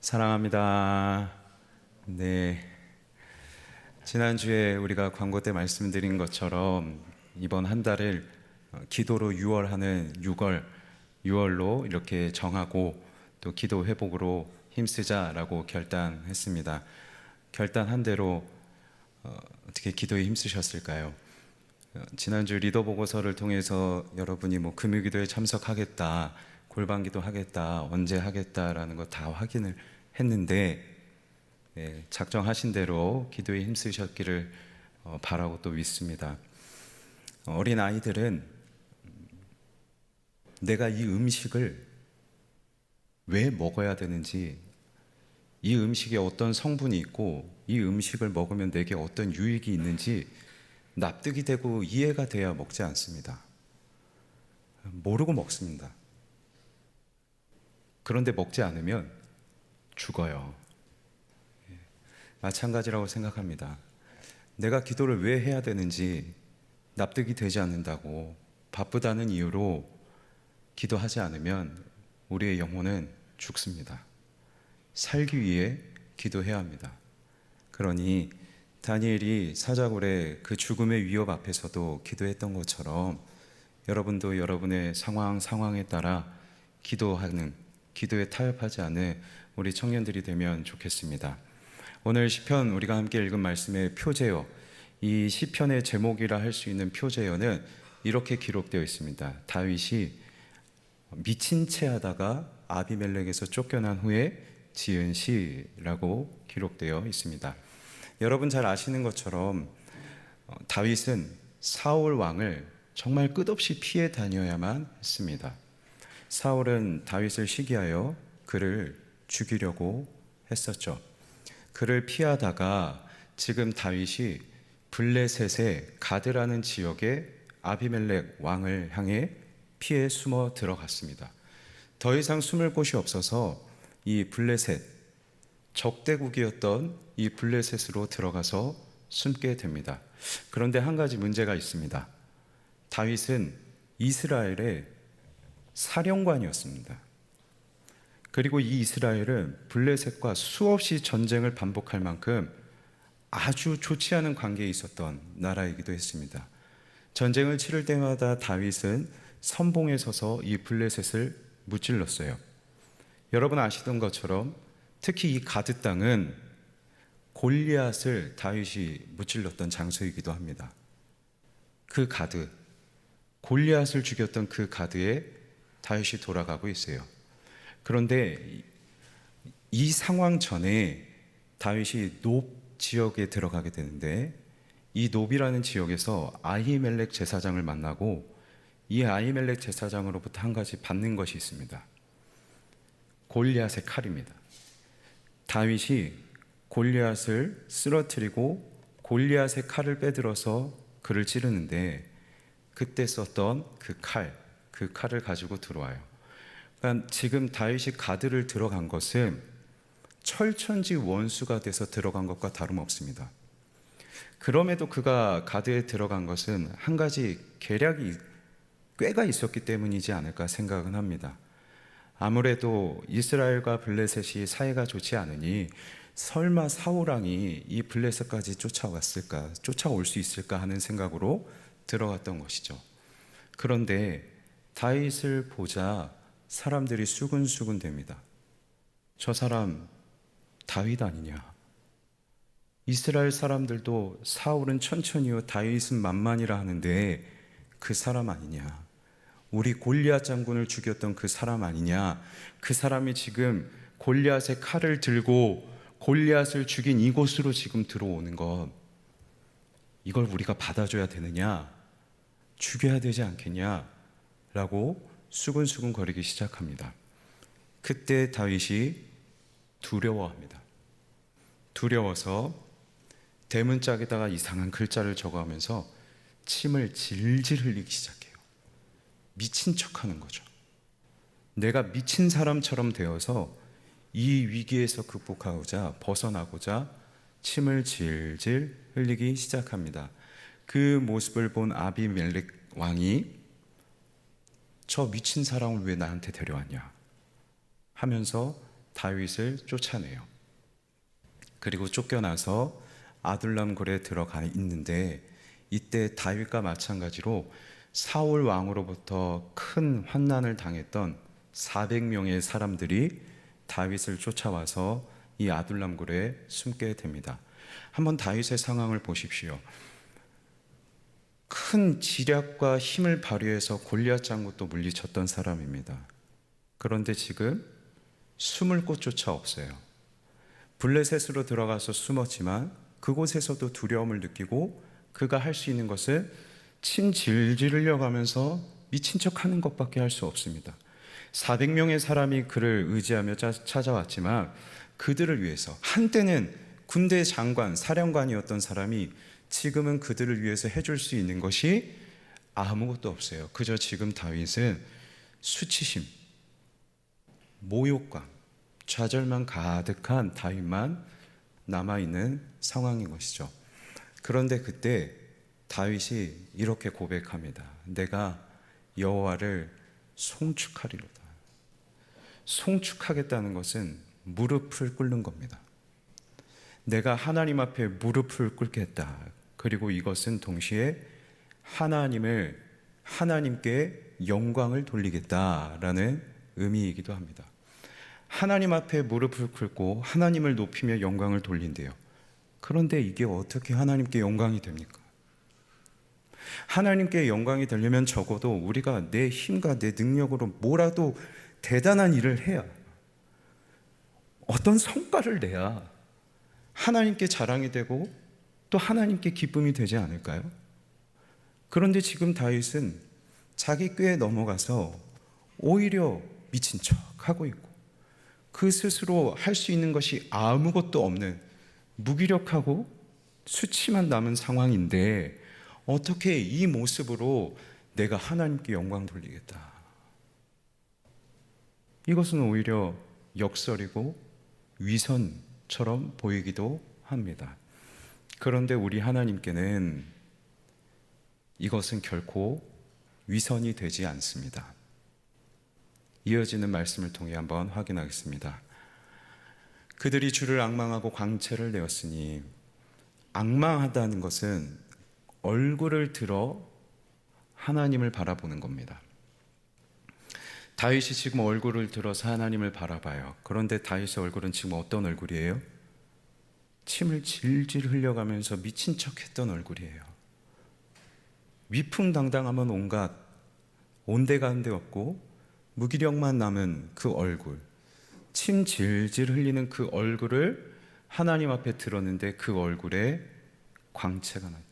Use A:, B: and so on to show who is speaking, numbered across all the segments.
A: 사랑합니다. 네. 지난주에 우리가 광고 때 말씀드린 것처럼 이번 한 달을 기도로 6월하는 6월로 이렇게 정하고 또 기도 회복으로 힘쓰자라고 결단했습니다. 결단한 대로 어떻게 기도에 힘쓰셨을까요? 지난주 리더 보고서를 통해서 여러분이 뭐 금요기도에 참석하겠다, 골방기도 하겠다, 언제 하겠다라는 거 다 확인을 했는데 작정하신 대로 기도에 힘쓰셨기를 바라고 또 믿습니다. 어린 아이들은 내가 이 음식을 왜 먹어야 되는지, 이 음식에 어떤 성분이 있고 이 음식을 먹으면 내게 어떤 유익이 있는지 납득이 되고 이해가 돼야 먹지 않습니다. 모르고 먹습니다. 그런데 먹지 않으면 죽어요. 마찬가지라고 생각합니다. 내가 기도를 왜 해야 되는지 납득이 되지 않는다고 바쁘다는 이유로 기도하지 않으면 우리의 영혼은 죽습니다. 살기 위해 기도해야 합니다. 그러니 다니엘이 사자굴의 그 죽음의 위협 앞에서도 기도했던 것처럼 여러분도 여러분의 상황에 따라 기도에 타협하지 않은 우리 청년들이 되면 좋겠습니다. 오늘 시편 우리가 함께 읽은 말씀의 표제어, 이 시편의 제목이라 할 수 있는 표제어는 이렇게 기록되어 있습니다. 다윗이 미친 채 하다가 아비멜렉에서 쫓겨난 후에 지은 시라고 기록되어 있습니다. 여러분 잘 아시는 것처럼 다윗은 사울 왕을 정말 끝없이 피해 다녀야만 했습니다. 사울은 다윗을 시기하여 그를 죽이려고 했었죠. 그를 피하다가 지금 다윗이 블레셋의 가드라는 지역에 아비멜렉 왕을 향해 피해 숨어 들어갔습니다. 더 이상 숨을 곳이 없어서 이 블레셋, 적대국이었던 이 블레셋으로 들어가서 숨게 됩니다. 그런데 한 가지 문제가 있습니다. 다윗은 이스라엘의 사령관이었습니다. 그리고 이 이스라엘은 블레셋과 수없이 전쟁을 반복할 만큼 아주 좋지 않은 관계에 있었던 나라이기도 했습니다. 전쟁을 치를 때마다 다윗은 선봉에 서서 이 블레셋을 무찔렀어요. 여러분 아시던 것처럼 특히 이 가드 땅은 골리앗을 다윗이 무찔렀던 장소이기도 합니다. 그 가드, 골리앗을 죽였던 그 가드에 다윗이 돌아가고 있어요. 그런데 이 상황 전에 다윗이 높 지역에 들어가게 되는데, 이 높이라는 지역에서 아히멜렉 제사장을 만나고 이 아히멜렉 제사장으로부터 한 가지 받는 것이 있습니다. 골리앗의 칼입니다. 다윗이 골리앗을 쓰러뜨리고 골리앗의 칼을 빼들어서 그를 찌르는데 그때 썼던 그 칼을 가지고 들어와요. 그러니까 지금 다윗이 가드를 들어간 것은 철천지 원수가 돼서 들어간 것과 다름없습니다. 그럼에도 그가 가드에 들어간 것은 한 가지 계략이 꾀가 있었기 때문이지 않을까 생각은 합니다. 아무래도 이스라엘과 블레셋이 사이가 좋지 않으니 설마 사울왕이 이 블레셋까지 쫓아올 수 있을까 하는 생각으로 들어갔던 것이죠. 그런데 다윗을 보자 사람들이 수근수근 됩니다. 저 사람 다윗 아니냐? 이스라엘 사람들도 사울은 천천히요 다윗은 만만이라 하는데 그 사람 아니냐? 우리 골리앗 장군을 죽였던 그 사람 아니냐? 그 사람이 지금 골리앗의 칼을 들고 골리앗을 죽인 이곳으로 지금 들어오는 것, 이걸 우리가 받아줘야 되느냐? 죽여야 되지 않겠냐? 라고 수근수근 거리기 시작합니다. 그때 다윗이 두려워합니다. 두려워서 대문짝에다가 이상한 글자를 적어하면서 침을 질질 흘리기 시작해요. 미친 척하는 거죠. 내가 미친 사람처럼 되어서 이 위기에서 극복하고자 벗어나고자 침을 질질 흘리기 시작합니다. 그 모습을 본 아비멜렉 왕이 저 미친 사람을 왜 나한테 데려왔냐 하면서 다윗을 쫓아내요. 그리고 쫓겨나서 아둘람 굴에 들어가 있는데, 이때 다윗과 마찬가지로 사울 왕으로부터 큰 환난을 당했던 400명의 사람들이 다윗을 쫓아와서 이 아둘람 굴에 숨게 됩니다. 한번 다윗의 상황을 보십시오. 큰 지략과 힘을 발휘해서 골리앗 장군도 물리쳤던 사람입니다. 그런데 지금 숨을 곳조차 없어요. 블레셋으로 들어가서 숨었지만 그곳에서도 두려움을 느끼고 그가 할 수 있는 것은 침 질질 흘려가면서 미친 척하는 것밖에 할 수 없습니다. 400명의 사람이 그를 의지하며 찾아왔지만 그들을 위해서, 한때는 군대 장관, 사령관이었던 사람이 지금은 그들을 위해서 해줄 수 있는 것이 아무것도 없어요. 그저 지금 다윗은 수치심, 모욕감, 좌절만 가득한 다윗만 남아있는 상황인 것이죠. 그런데 그때 다윗이 이렇게 고백합니다. 내가 여호와를 송축하리로다. 송축하겠다는 것은 무릎을 꿇는 겁니다. 내가 하나님 앞에 무릎을 꿇겠다. 그리고 이것은 동시에 하나님께 영광을 돌리겠다라는 의미이기도 합니다. 하나님 앞에 무릎을 꿇고 하나님을 높이며 영광을 돌린대요. 그런데 이게 어떻게 하나님께 영광이 됩니까? 하나님께 영광이 되려면 적어도 우리가 내 힘과 내 능력으로 뭐라도 대단한 일을 해야, 어떤 성과를 내야 하나님께 자랑이 되고 또 하나님께 기쁨이 되지 않을까요? 그런데 지금 다윗은 자기 꾀에 넘어가서 오히려 미친 척 하고 있고, 그 스스로 할 수 있는 것이 아무것도 없는 무기력하고 수치만 남은 상황인데, 어떻게 이 모습으로 내가 하나님께 영광 돌리겠다. 이것은 오히려 역설이고 위선처럼 보이기도 합니다. 그런데 우리 하나님께는 이것은 결코 위선이 되지 않습니다. 이어지는 말씀을 통해 한번 확인하겠습니다. 그들이 주를 앙망하고 광채를 내었으니, 앙망하다는 것은 얼굴을 들어 하나님을 바라보는 겁니다. 다윗이 지금 얼굴을 들어서 하나님을 바라봐요. 그런데 다윗의 얼굴은 지금 어떤 얼굴이에요? 침을 질질 흘려가면서 미친 척했던 얼굴이에요. 위풍당당하면 온갖 온데간데 없고 무기력만 남은 그 얼굴, 침 질질 흘리는 그 얼굴을 하나님 앞에 들었는데 그 얼굴에 광채가 났다.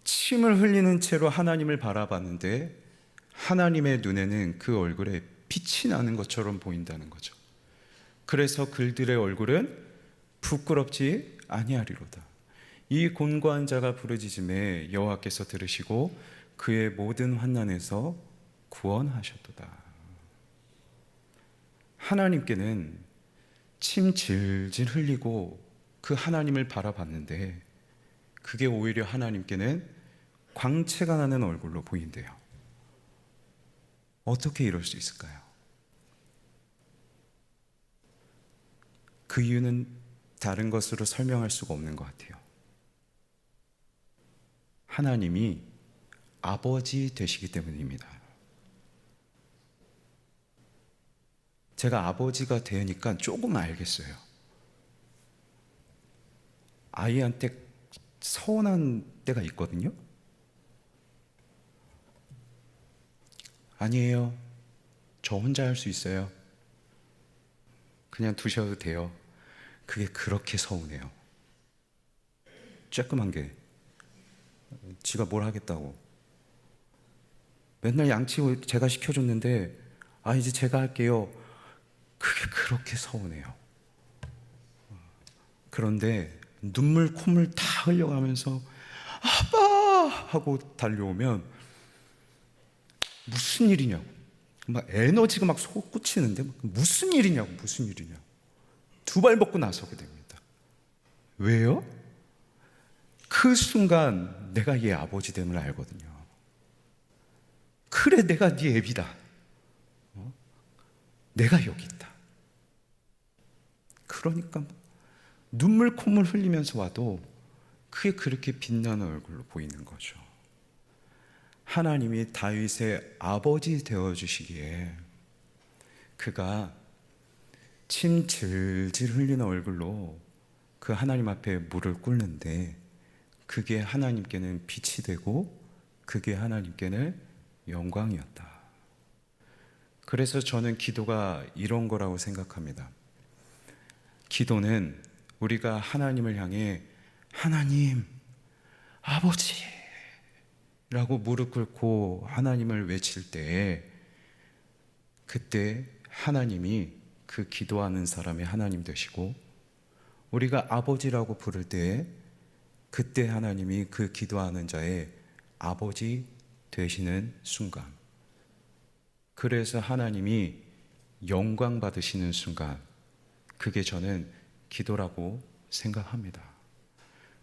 A: 침을 흘리는 채로 하나님을 바라봤는데 하나님의 눈에는 그 얼굴에 빛이 나는 것처럼 보인다는 거죠. 그래서 그들의 얼굴은 부끄럽지 아니하리로다. 이 곤고한 자가 부르짖음에 여호와께서 들으시고 그의 모든 환난에서 구원하셨도다. 하나님께는 침 질질 흘리고 그 하나님을 바라봤는데 그게 오히려 하나님께는 광채가 나는 얼굴로 보인대요. 어떻게 이럴 수 있을까요? 그 이유는 다른 것으로 설명할 수가 없는 것 같아요. 하나님이 아버지 되시기 때문입니다. 제가 아버지가 되니까 조금 알겠어요. 아이한테 서운한 때가 있거든요. 아니에요. 저 혼자 할 수 있어요. 그냥 두셔도 돼요. 그게 그렇게 서운해요. 쬐끄만 게 지가 뭘 하겠다고. 맨날 양치 제가 시켜줬는데 이제 제가 할게요. 그게 그렇게 서운해요. 그런데 눈물 콧물 다 흘려가면서 아빠 하고 달려오면 무슨 일이냐고, 막 에너지가 막 솟구치는데 무슨 일이냐고. 두 발 먹고 나서게 됩니다. 왜요? 그 순간 내가 얘 아버지 됨을 알거든요. 그래, 내가 네 애비다. 내가 여기 있다. 그러니까 눈물 콧물 흘리면서 와도 그게 그렇게 빛나는 얼굴로 보이는 거죠. 하나님이 다윗의 아버지 되어주시기에 그가 침 질질 흘리는 얼굴로 그 하나님 앞에 물을 꿇는데 그게 하나님께는 빛이 되고 그게 하나님께는 영광이었다. 그래서 저는 기도가 이런 거라고 생각합니다. 기도는 우리가 하나님을 향해 하나님, 아버지 라고 무릎 꿇고 하나님을 외칠 때에 그때 하나님이 그 기도하는 사람의 하나님 되시고 우리가 아버지라고 부를 때에 그때 하나님이 그 기도하는 자의 아버지 되시는 순간, 그래서 하나님이 영광 받으시는 순간, 그게 저는 기도라고 생각합니다.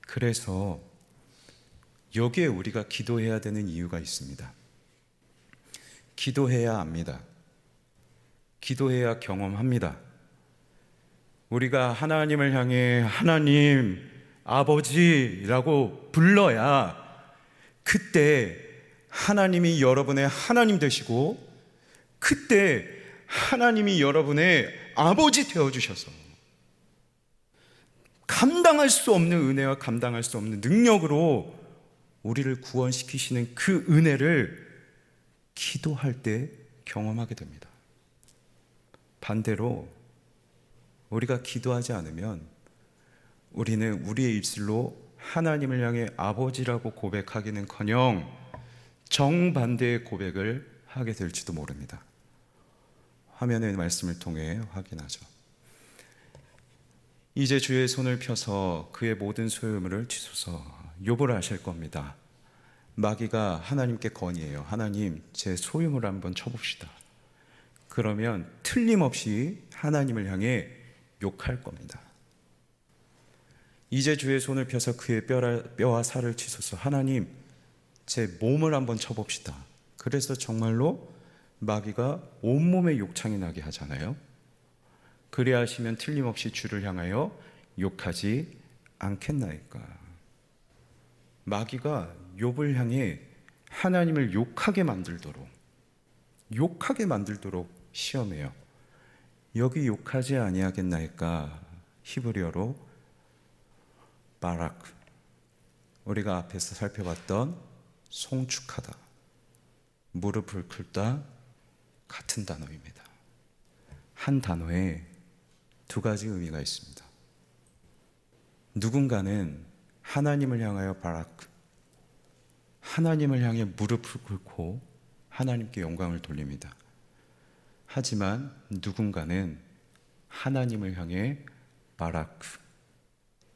A: 그래서 여기에 우리가 기도해야 되는 이유가 있습니다. 기도해야 압니다. 기도해야 경험합니다. 우리가 하나님을 향해 하나님, 아버지라고 불러야 그때 하나님이 여러분의 하나님 되시고 그때 하나님이 여러분의 아버지 되어주셔서 감당할 수 없는 은혜와 감당할 수 없는 능력으로 우리를 구원시키시는 그 은혜를 기도할 때 경험하게 됩니다. 반대로 우리가 기도하지 않으면 우리는 우리의 입술로 하나님을 향해 아버지라고 고백하기는커녕 정반대의 고백을 하게 될지도 모릅니다. 화면의 말씀을 통해 확인하죠. 이제 주의 손을 펴서 그의 모든 소유물을 치소서. 욥을 아실 겁니다. 마귀가 하나님께 건의해요. 하나님, 제 소유물을 한번 쳐봅시다. 그러면 틀림없이 하나님을 향해 욕할 겁니다. 이제 주의 손을 펴서 그의 뼈와 살을 치소서. 하나님, 제 몸을 한번 쳐봅시다. 그래서 정말로 마귀가 온몸에 욕창이 나게 하잖아요. 그래야 하시면 틀림없이 주를 향하여 욕하지 않겠나이까. 마귀가 욥을 향해 하나님을 욕하게 만들도록 시험해요. 여기 욕하지 아니하겠나이까. 히브리어로 바라크, 우리가 앞에서 살펴봤던 송축하다, 무릎을 꿇다 같은 단어입니다. 한 단어에 두 가지 의미가 있습니다. 누군가는 하나님을 향하여 바라크, 하나님을 향해 무릎을 꿇고 하나님께 영광을 돌립니다. 하지만 누군가는 하나님을 향해 바라크,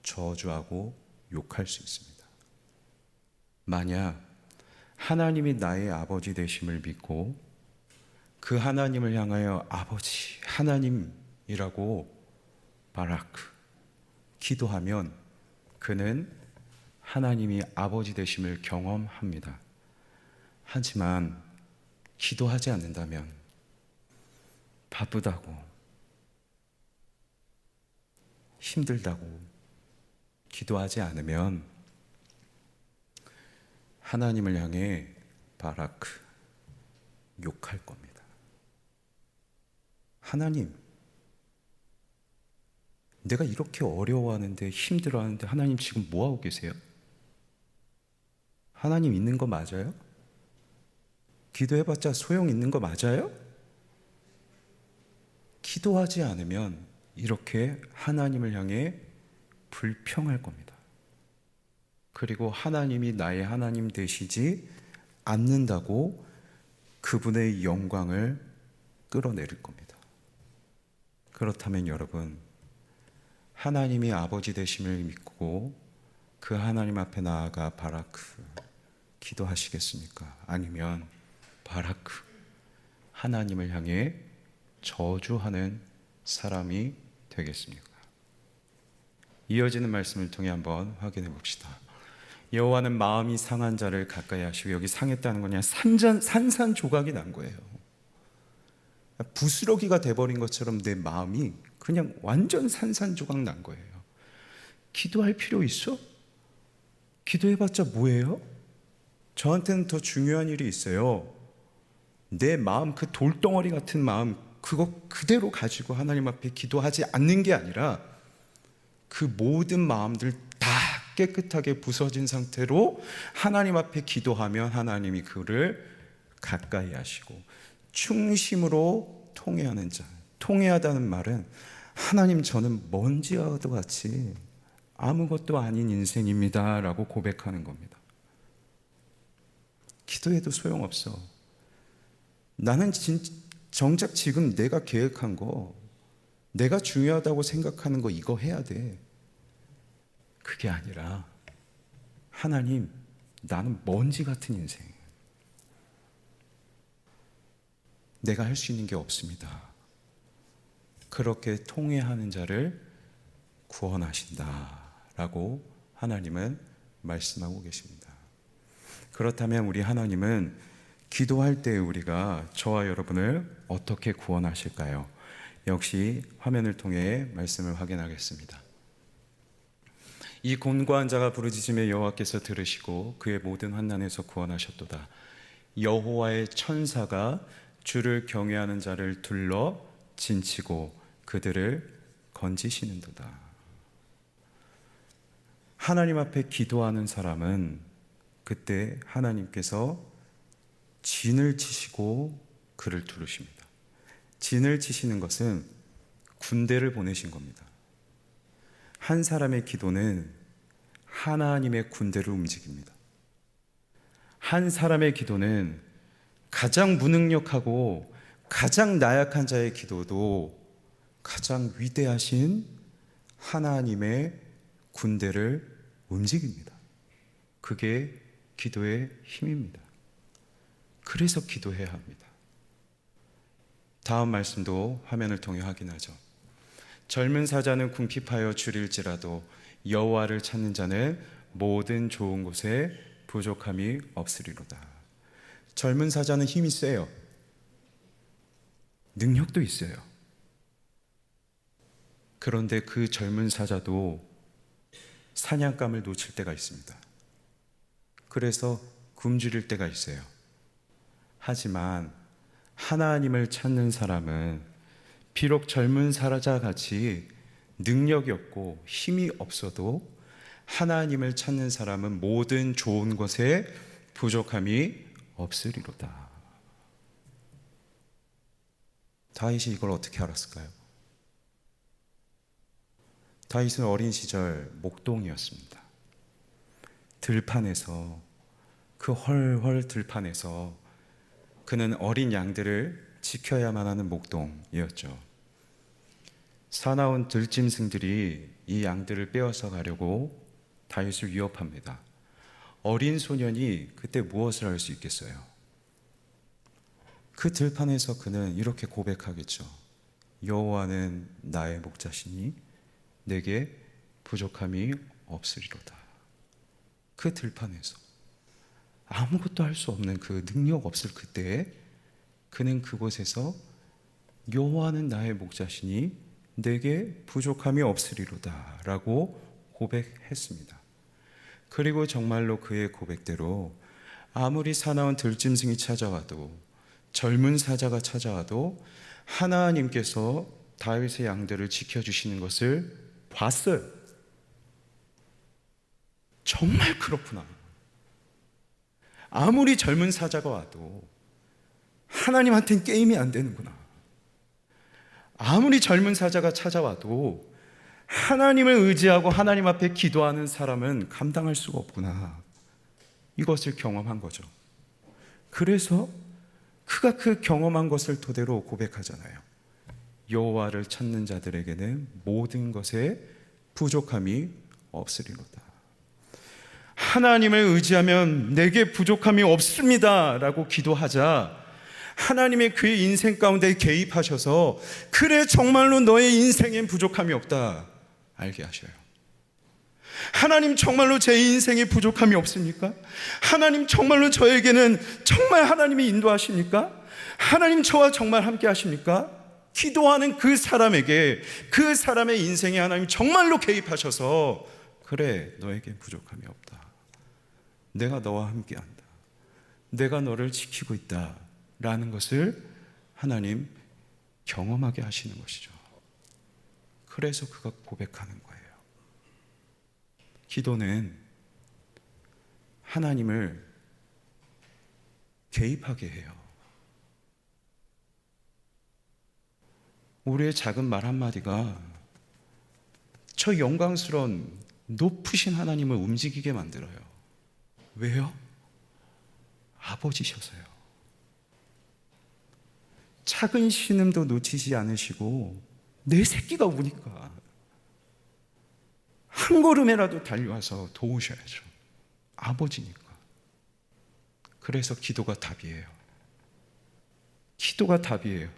A: 저주하고 욕할 수 있습니다. 만약 하나님이 나의 아버지 되심을 믿고 그 하나님을 향하여 아버지, 하나님이라고 바라크, 기도하면 그는 하나님이 아버지 되심을 경험합니다. 하지만 기도하지 않는다면, 바쁘다고, 힘들다고 기도하지 않으면 하나님을 향해 바라크, 욕할 겁니다. 하나님, 내가 이렇게 어려워하는데 힘들어하는데 하나님 지금 뭐하고 계세요? 하나님 있는 거 맞아요? 기도해봤자 소용 있는 거 맞아요? 기도하지 않으면 이렇게 하나님을 향해 불평할 겁니다. 그리고 하나님이 나의 하나님 되시지 않는다고 그분의 영광을 끌어내릴 겁니다. 그렇다면 여러분, 하나님이 아버지 되심을 믿고 그 하나님 앞에 나아가 바라크 기도하시겠습니까? 아니면 바라크, 하나님을 향해 저주하는 사람이 되겠습니까? 이어지는 말씀을 통해 한번 확인해 봅시다. 여호와는 마음이 상한 자를 가까이 하시고, 여기 상했다는 건 그냥 산산조각이 난 거예요. 부스러기가 돼버린 것처럼 내 마음이 그냥 완전 산산조각 난 거예요. 기도할 필요 있어? 기도해봤자 뭐예요? 저한테는 더 중요한 일이 있어요. 내 마음, 그 돌덩어리 같은 마음, 그거 그대로 가지고 하나님 앞에 기도하지 않는 게 아니라 그 모든 마음들 다 깨끗하게 부서진 상태로 하나님 앞에 기도하면 하나님이 그를 가까이 하시고, 충심으로 통회하는 자. 통회하다는 말은 하나님, 저는 먼지와도 같이 아무것도 아닌 인생입니다 라고 고백하는 겁니다. 기도해도 소용없어. 나는 정작 지금 내가 계획한 거, 내가 중요하다고 생각하는 거 이거 해야 돼. 그게 아니라 하나님, 나는 먼지 같은 인생, 내가 할 수 있는 게 없습니다. 그렇게 통회하는 자를 구원하신다 라고 하나님은 말씀하고 계십니다. 그렇다면 우리 하나님은 기도할 때 우리가, 저와 여러분을 어떻게 구원하실까요? 역시 화면을 통해 말씀을 확인하겠습니다. 이 곤고한 자가 부르짖음에 여호와께서 들으시고 그의 모든 환난에서 구원하셨도다. 여호와의 천사가 주를 경외하는 자를 둘러 진치고 그들을 건지시는도다. 하나님 앞에 기도하는 사람은 그때 하나님께서 진을 치시고 그를 두르십니다. 진을 치시는 것은 군대를 보내신 겁니다. 한 사람의 기도는 하나님의 군대를 움직입니다. 한 사람의 기도는 가장 무능력하고 가장 나약한 자의 기도도 가장 위대하신 하나님의 군대를 움직입니다. 그게 기도의 힘입니다. 그래서 기도해야 합니다. 다음 말씀도 화면을 통해 확인하죠. 젊은 사자는 궁핍하여 줄일지라도 여호와를 찾는 자는 모든 좋은 곳에 부족함이 없으리로다. 젊은 사자는 힘이 세요. 능력도 있어요. 그런데 그 젊은 사자도 사냥감을 놓칠 때가 있습니다. 그래서 굶주릴 때가 있어요. 하지만 하나님을 찾는 사람은 비록 젊은 사자같이 능력이 없고 힘이 없어도 하나님을 찾는 사람은 모든 좋은 것에 부족함이 없으리로다. 다윗이 이걸 어떻게 알았을까요? 다윗은 어린 시절 목동이었습니다. 들판에서, 그 헐헐 들판에서 그는 어린 양들을 지켜야만 하는 목동이었죠. 사나운 들짐승들이 이 양들을 빼앗아 가려고 다윗을 위협합니다. 어린 소년이 그때 무엇을 할 수 있겠어요? 그 들판에서 그는 이렇게 고백하겠죠. 여호와는 나의 목자시니 내게 부족함이 없으리로다. 그 들판에서 아무것도 할 수 없는 그 능력 없을 그때에 그는 그곳에서 여호와는 나의 목자시니 내게 부족함이 없으리로다 라고 고백했습니다. 그리고 정말로 그의 고백대로 아무리 사나운 들짐승이 찾아와도, 젊은 사자가 찾아와도 하나님께서 다윗의 양들을 지켜주시는 것을 봤어요. 정말 그렇구나. 아무리 젊은 사자가 와도 하나님한테는 게임이 안 되는구나. 아무리 젊은 사자가 찾아와도 하나님을 의지하고 하나님 앞에 기도하는 사람은 감당할 수가 없구나. 이것을 경험한 거죠. 그래서 그가 그 경험한 것을 토대로 고백하잖아요. 여호와를 찾는 자들에게는 모든 것에 부족함이 없으리로다. 하나님을 의지하면 내게 부족함이 없습니다 라고 기도하자 하나님의 그의 인생 가운데 개입하셔서 그래, 정말로 너의 인생엔 부족함이 없다 알게 하셔요. 하나님, 정말로 제 인생에 부족함이 없습니까? 하나님, 정말로 저에게는 정말 하나님이 인도하십니까? 하나님 저와 정말 함께 하십니까? 기도하는 그 사람에게, 그 사람의 인생에 하나님 정말로 개입하셔서, 그래, 너에게 부족함이 없다, 내가 너와 함께한다, 내가 너를 지키고 있다 라는 것을 하나님 경험하게 하시는 것이죠. 그래서 그가 고백하는 거예요. 기도는 하나님을 개입하게 해요. 우리의 작은 말 한마디가 저 영광스러운 높으신 하나님을 움직이게 만들어요. 왜요? 아버지셔서요. 작은 신음도 놓치지 않으시고 내 새끼가 우니까 한 걸음이라도 달려와서 도우셔야죠. 아버지니까. 그래서 기도가 답이에요. 기도가 답이에요.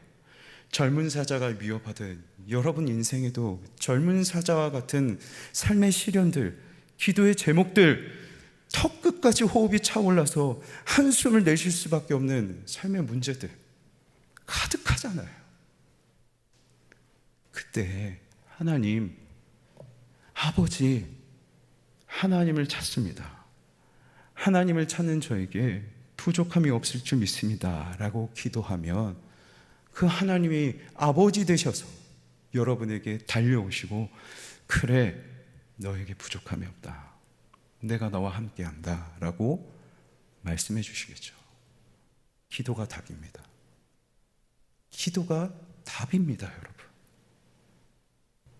A: 젊은 사자가 위협하듯 여러분 인생에도 젊은 사자와 같은 삶의 시련들, 기도의 제목들, 턱끝까지 호흡이 차올라서 한숨을 내쉴 수밖에 없는 삶의 문제들 가득하잖아요. 그때 하나님, 아버지, 하나님을 찾습니다. 하나님을 찾는 저에게 부족함이 없을 줄 믿습니다 라고 기도하면 그 하나님이 아버지 되셔서 여러분에게 달려오시고, 그래, 너에게 부족함이 없다, 내가 너와 함께한다 라고 말씀해 주시겠죠. 기도가 답입니다. 기도가 답입니다, 여러분.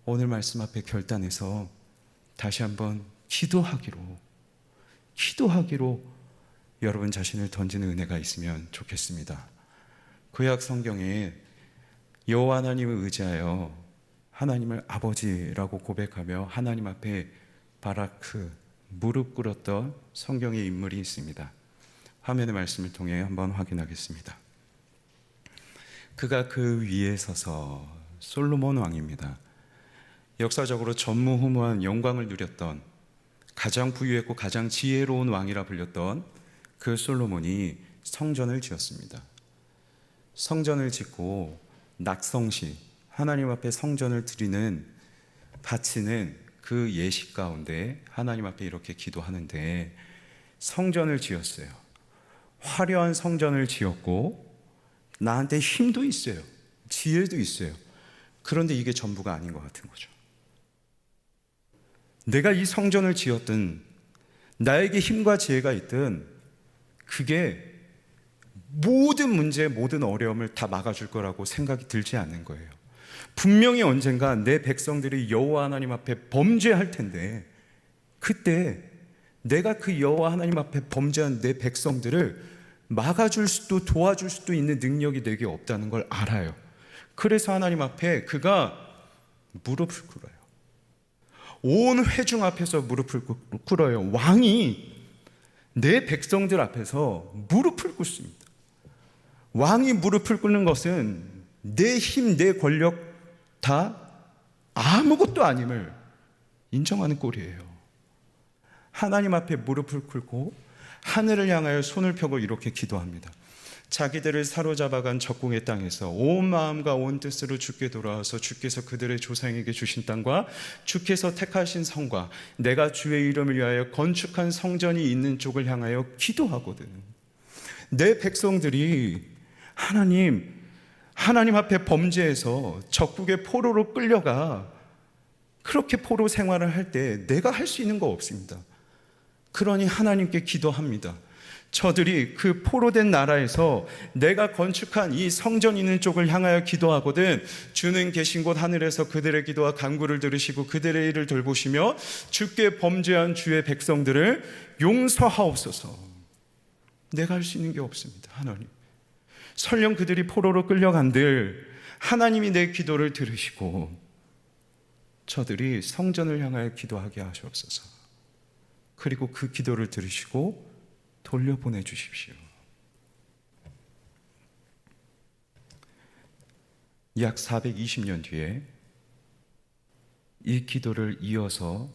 A: 오늘 말씀 앞에 결단해서 다시 한번 기도하기로 여러분 자신을 던지는 은혜가 있으면 좋겠습니다. 구약 성경에 여호와 하나님을 의지하여 하나님을 아버지라고 고백하며 하나님 앞에 바라크, 무릎 꿇었던 성경의 인물이 있습니다. 화면의 말씀을 통해 한번 확인하겠습니다. 그가 그 위에 서서 솔로몬 왕입니다. 역사적으로 전무후무한 영광을 누렸던, 가장 부유했고 가장 지혜로운 왕이라 불렸던 그 솔로몬이 성전을 지었습니다. 성전을 짓고 낙성시, 하나님 앞에 성전을 드리는, 바치는 그 예식 가운데 하나님 앞에 이렇게 기도하는데, 성전을 지었어요. 화려한 성전을 지었고 나한테 힘도 있어요, 지혜도 있어요. 그런데 이게 전부가 아닌 것 같은 거죠. 내가 이 성전을 지었든 나에게 힘과 지혜가 있든 그게 모든 문제, 모든 어려움을 다 막아줄 거라고 생각이 들지 않는 거예요. 분명히 언젠가 내 백성들이 여호와 하나님 앞에 범죄할 텐데, 그때 내가 그 여호와 하나님 앞에 범죄한 내 백성들을 막아줄 수도 도와줄 수도 있는 능력이 내게 없다는 걸 알아요. 그래서 하나님 앞에 그가 무릎을 꿇어요. 온 회중 앞에서 무릎을 꿇어요. 왕이 내 백성들 앞에서 무릎을 꿇습니다. 왕이 무릎을 꿇는 것은 내 힘, 내 권력 다 아무것도 아님을 인정하는 꼴이에요. 하나님 앞에 무릎을 꿇고 하늘을 향하여 손을 펴고 이렇게 기도합니다. 자기들을 사로잡아간 적궁의 땅에서 온 마음과 온 뜻으로 주께 돌아와서 주께서 그들의 조상에게 주신 땅과 주께서 택하신 성과 내가 주의 이름을 위하여 건축한 성전이 있는 쪽을 향하여 기도하거든. 내 백성들이 하나님 앞에 범죄해서 적국의 포로로 끌려가 그렇게 포로 생활을 할 때 내가 할 수 있는 거 없습니다. 그러니 하나님께 기도합니다. 저들이 그 포로된 나라에서 내가 건축한 이 성전 있는 쪽을 향하여 기도하거든 주는 계신 곳 하늘에서 그들의 기도와 간구를 들으시고 그들의 일을 돌보시며 주께 범죄한 주의 백성들을 용서하옵소서. 내가 할 수 있는 게 없습니다. 하나님, 설령 그들이 포로로 끌려간들 하나님이 내 기도를 들으시고 저들이 성전을 향하여 기도하게 하시옵소서. 그리고 그 기도를 들으시고 돌려보내 주십시오. 약 420년 뒤에 이 기도를 이어서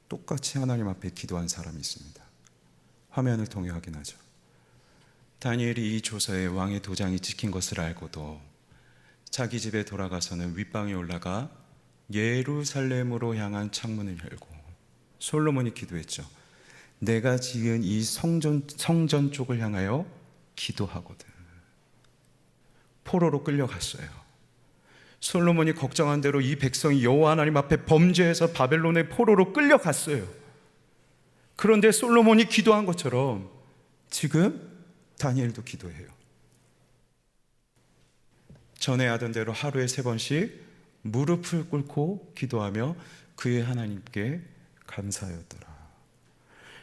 A: 똑같이 하나님 앞에 기도한 사람이 있습니다. 화면을 통해 확인하죠. 다니엘이 이 조서에 왕의 도장이 찍힌 것을 알고도 자기 집에 돌아가서는 윗방에 올라가 예루살렘으로 향한 창문을 열고 솔로몬이 기도했죠. 내가 지은 이 성전 쪽을 향하여 기도하거든. 포로로 끌려갔어요. 솔로몬이 걱정한 대로 이 백성이 여호와 하나님 앞에 범죄해서 바벨론의 포로로 끌려갔어요. 그런데 솔로몬이 기도한 것처럼 지금 다니엘도 기도해요. 전에 하던 대로 하루에 3번씩 무릎을 꿇고 기도하며 그의 하나님께 감사하였더라.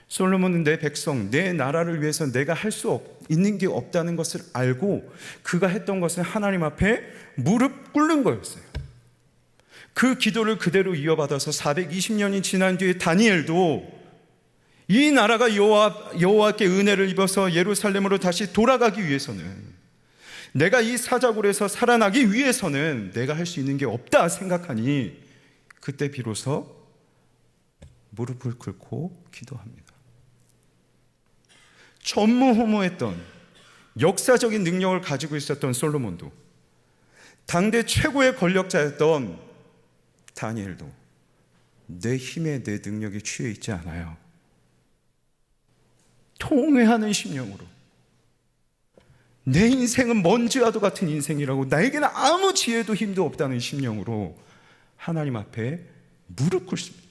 A: 솔로몬은 내 백성, 내 나라를 위해서 내가 할 수 있는 게 없다는 것을 알고 그가 했던 것은 하나님 앞에 무릎 꿇는 거였어요. 그 기도를 그대로 이어받아서 420년이 지난 뒤에 다니엘도 이 나라가 여호와께 은혜를 입어서 예루살렘으로 다시 돌아가기 위해서는, 내가 이 사자굴에서 살아나기 위해서는 내가 할 수 있는 게 없다 생각하니 그때 비로소 무릎을 꿇고 기도합니다. 전무후무했던 역사적인 능력을 가지고 있었던 솔로몬도, 당대 최고의 권력자였던 다니엘도 내 힘에 내 능력에 취해 있지 않아요. 통회하는 심령으로, 내 인생은 먼지와도 같은 인생이라고, 나에게는 아무 지혜도 힘도 없다는 심령으로 하나님 앞에 무릎 꿇습니다.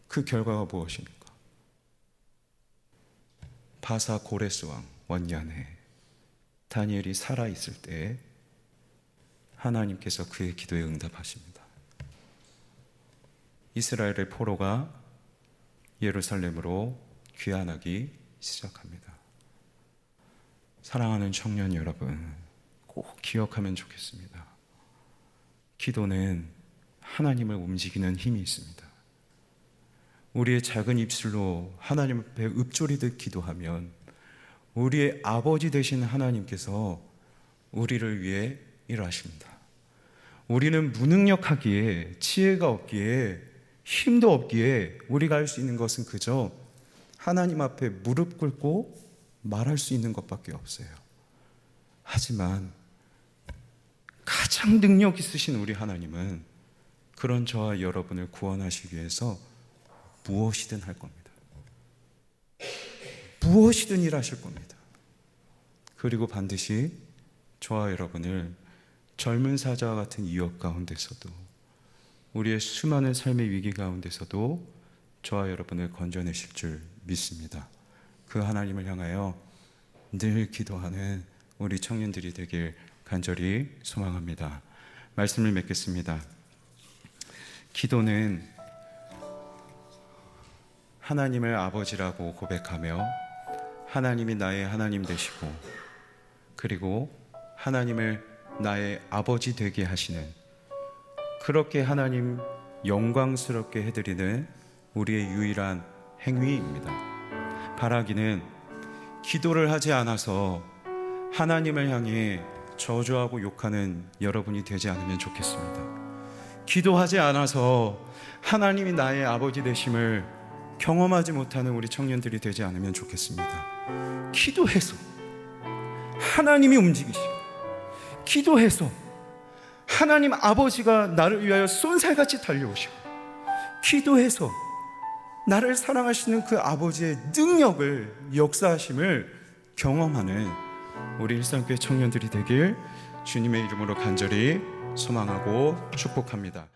A: 그 결과가 무엇입니까? 바사 고레스 왕 원년에 다니엘이 살아있을 때 하나님께서 그의 기도에 응답하십니다. 이스라엘의 포로가 예루살렘으로 귀환하기 시작합니다. 사랑하는 청년 여러분, 꼭 기억하면 좋겠습니다. 기도는 하나님을 움직이는 힘이 있습니다. 우리의 작은 입술로 하나님 앞에 읊조리듯 기도하면 우리의 아버지 되신 하나님께서 우리를 위해 일하십니다. 우리는 무능력하기에, 지혜가 없기에, 힘도 없기에 우리가 할 수 있는 것은 그저 하나님 앞에 무릎 꿇고 말할 수 있는 것밖에 없어요. 하지만 가장 능력 있으신 우리 하나님은 그런 저와 여러분을 구원하시기 위해서 무엇이든 할 겁니다. 무엇이든 일하실 겁니다. 그리고 반드시 저와 여러분을 젊은 사자와 같은 위협 가운데서도, 우리의 수많은 삶의 위기 가운데서도 저와 여러분을 건져내실 줄 믿습니다. 그 하나님을 향하여 늘 기도하는 우리 청년들이 되길 간절히 소망합니다. 말씀을 맺겠습니다. 기도는 하나님을 아버지라고 고백하며 하나님이 나의 하나님 되시고, 그리고 하나님을 나의 아버지 되게 하시는, 그렇게 하나님 영광스럽게 해드리는 우리의 유일한 행위입니다. 바라기는 기도를 하지 않아서 하나님을 향해 저주하고 욕하는 여러분이 되지 않으면 좋겠습니다. 기도하지 않아서 하나님이 나의 아버지 되심을 경험하지 못하는 우리 청년들이 되지 않으면 좋겠습니다. 기도해서 하나님이 움직이시고, 기도해서 하나님 아버지가 나를 위하여 쏜살같이 달려오시고, 기도해서 나를 사랑하시는 그 아버지의 능력을, 역사하심을 경험하는 우리 일상교회 청년들이 되길 주님의 이름으로 간절히 소망하고 축복합니다.